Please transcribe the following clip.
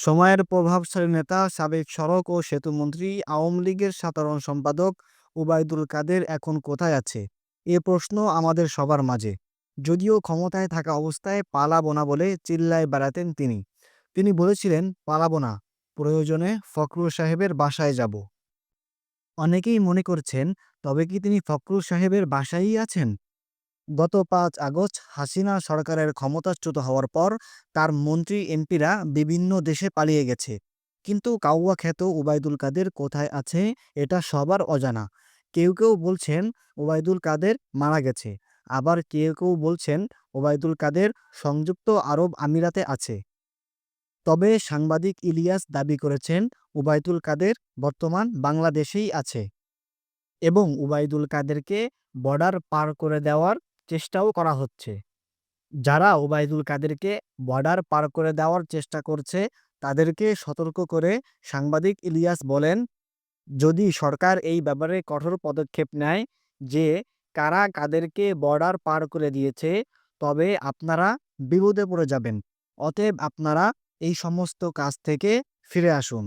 সময়ের প্রভাবশালী নেতা, সাবেক সড়ক ও সেতুমন্ত্রী, আওয়ামী লীগের সাধারণ সম্পাদক ওবায়দুল কাদের এখন কোথায় আছে? এ প্রশ্ন আমাদের সবার মাঝে। যদিও ক্ষমতায় থাকা অবস্থায় পালাবো না বলে চিল্লায় বেড়াতেন তিনি। তিনি বলেছিলেন, পালাবো না, প্রয়োজনে ফখরুল সাহেবের বাসায় যাব। অনেকেই মনে করছেন, তবে কি তিনি ফখরুল সাহেবের বাসায়ই আছেন? গত ৫ আগস্ট হাসিনা সরকারের ক্ষমতাচ্যুত হওয়ার পর তার মন্ত্রী এমপিরা বিভিন্ন দেশে পালিয়ে গেছে। কিন্তু কাউয়া খ্যাত ওবায়দুল কাদের কোথায় আছে এটা সবার অজানা। কেউ কেউ বলছেন ওবায়দুল কাদের মারা গেছে, আবার কেউ কেউ বলছেন ওবায়দুল কাদের সংযুক্ত আরব আমিরাতে আছে। তবে সাংবাদিক ইলিয়াস দাবি করেছেন ওবায়দুল কাদের বর্তমান বাংলাদেশেই আছে এবং ওবায়দুল কাদেরকে বর্ডার পার করে দেওয়ার চেষ্টাও করা হচ্ছে। যারা ওবায়দুল কাদেরকে বর্ডার পার করে দেওয়ার চেষ্টা করছে তাদেরকে সতর্ক করে সাংবাদিক ইলিয়াস বলেন, যদি সরকার এই ব্যাপারে কঠোর পদক্ষেপ নেয় যে কারা কাদেরকে বর্ডার পার করে দিয়েছে, তবে আপনারা বিপদে পড়ে যাবেন। অতএব আপনারা এই সমস্ত কাজ থেকে ফিরে আসুন।